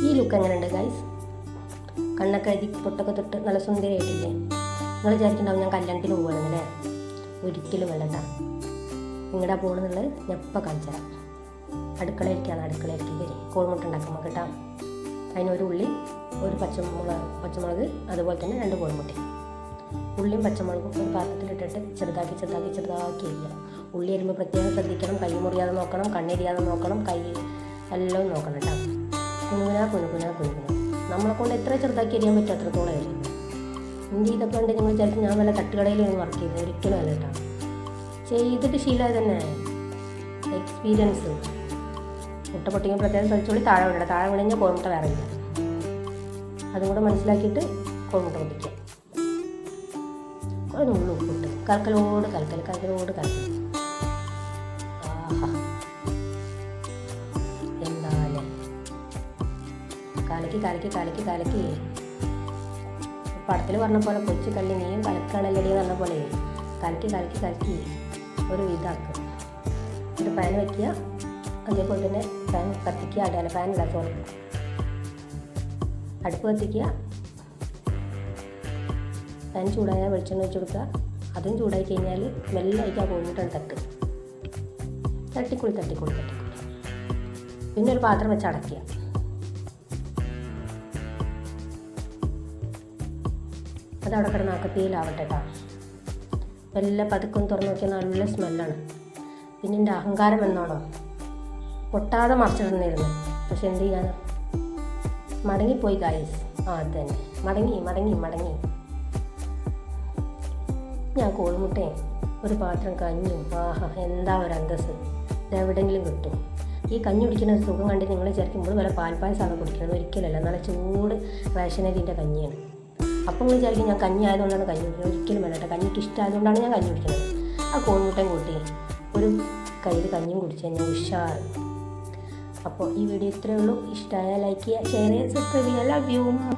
ഈ ലുക്ക് എങ്ങനെയുണ്ട് ഗൈസ്? കണ്ണൊക്കെ എഴുതി പൊട്ടൊക്കെ തൊട്ട് നല്ല സുന്ദരിയായിട്ടില്ലേ? നിങ്ങൾ വിചാരിക്കുന്നുണ്ടാവും ഞാൻ കല്യാണത്തിന് പോകുകയാണെന്നല്ലേ? ഒരിക്കലും അല്ല കേട്ടോ. നിങ്ങളുടെ പോകുന്നുള്ളത് ഞാൻ എപ്പോൾ കാണിച്ചു തരാം. അടുക്കളയിലേക്ക് വരി കോഴിമുട്ട ഉണ്ടാക്കുമ്പോൾ കേട്ടോ. അതിനൊരു ഉള്ളി, ഒരു പച്ചമുളക്, അതുപോലെ തന്നെ 2 കോഴിമുട്ട. ഉള്ളിയും പച്ചമുളകും ഒരു പാത്രത്തിലിട്ടിട്ട് ചെറുതാക്കി അരിയുക. ഉള്ളി അരിയുമ്പോൾ പ്രത്യേകം ശ്രദ്ധിക്കണം. കൈ മുറിയാതെ നോക്കണം, കണ്ണെരിയാതെ നോക്കണം, കൈ എല്ലാം നോക്കണം കേട്ടോ. കുനുകുന നമ്മളെ കൊണ്ട് എത്ര ചെറുതാക്കി അരിയാൻ പറ്റും അത്രത്തോളം അരി. ഇന്ത്യ ഇതൊക്കെ ഉണ്ട് നിങ്ങൾ വിചാരിക്കും ഞാൻ വല്ല തട്ടുകടയിൽ വർക്ക് ചെയ്തത്. ഒരിക്കലും അല്ല കേട്ടോ. ചെയ്തിട്ട് ശീലമായി തന്നെ എക്സ്പീരിയൻസ്. മുട്ട പൊട്ടിക്കാൻ പ്രത്യേകം ശ്രദ്ധിച്ചോളി. താഴെ വിടഞ്ഞാൽ കോഴിമുട്ട വേറെ ഇല്ല. അതും കൂടെ മനസ്സിലാക്കിയിട്ട് കോഴിമുട്ട പൊട്ടിക്കുക. ഒരു നുള്ളു ഉപ്പിട്ട് കലക്കലോട് കലക്കൽ. ആഹാ, എന്താല്ലേ കലക്കി പടത്തിൽ പറഞ്ഞ പോലെ കൊച്ചു കള്ളി നീയും കലക്കാണല്ലടി പറഞ്ഞ പോലെ കലക്കി ഒരു ഇതാക്കുക. ഒരു പാൻ വയ്ക്കുക. അതേപോലെ തന്നെ പാൻ കത്തിക്കുക. പാനില്ല, സോറി, അടുപ്പ് കത്തിക്കുക. പാൻ ചൂടായാൽ വെളിച്ചെണ്ണ വെച്ച് കൊടുക്കുക. അതും ചൂടായി കഴിഞ്ഞാൽ മെല്ലെ അയക്കാൻ കോഴിമുട്ട തട്ടിക്കുളി. പിന്നെ ഒരു പാത്രം വെച്ച് അടയ്ക്കുക. അതവിടെ കിടന്ന് ആക്കത്തിയിലാവട്ടെ കേട്ടോ. മെല്ലെ പതുക്കം തുറന്ന് നോക്കിയാൽ നല്ല സ്മെല്ലാണ്. പിന്നെ എൻ്റെ അഹങ്കാരം എന്നോണോ പൊട്ടാതെ മറിച്ചിടുന്നിരുന്നു. പക്ഷെ എന്ത് ചെയ്യാനാ, മടങ്ങിപ്പോയി ഗായ്സ്. അതന്നെ മടങ്ങി. ഞാൻ കോഴിമുട്ടയും ഒരു പാത്രം കഞ്ഞും. ആഹാ, എന്താ ഒരു അന്തസ്! ഇതെവിടെയെങ്കിലും കിട്ടും. ഈ കഞ്ഞി കുടിക്കുന്ന സുഖം കണ്ട് നിങ്ങൾ വിചാരിക്കുമ്പോൾ വല്ല പാൽപ്പായസമാണ് കുടിക്കുന്നത്. ഒരിക്കലല്ല, നല്ല ചൂട് റേഷനരിൻ്റെ കഞ്ഞിയാണ്. അപ്പം നിങ്ങൾ വിചാരിക്കും ഞാൻ കഞ്ഞി ആയതുകൊണ്ടാണ് കഞ്ഞി കുടിക്കുന്നത്. ഒരിക്കലും വേണ്ട. കഞ്ഞിക്ക് ഇഷ്ടമായതുകൊണ്ടാണ് ഞാൻ കഞ്ഞി കുടിക്കുന്നത്. ആ കോഴിമുട്ടയും കൂട്ടി ഒരു കയ്യിൽ കഞ്ഞിയും കുടിച്ച് കഴിഞ്ഞാൽ ഉഷാർ. അപ്പോൾ ഈ വീഡിയോ ഇത്രയേ ഉള്ളൂ. ഇഷ്ടമായാൽ ലൈക്ക് ചെയ്യുക, ഷെയർ ചെയ്യുക, സബ്സ്ക്രൈബ് ചെയ്യുക. Love you.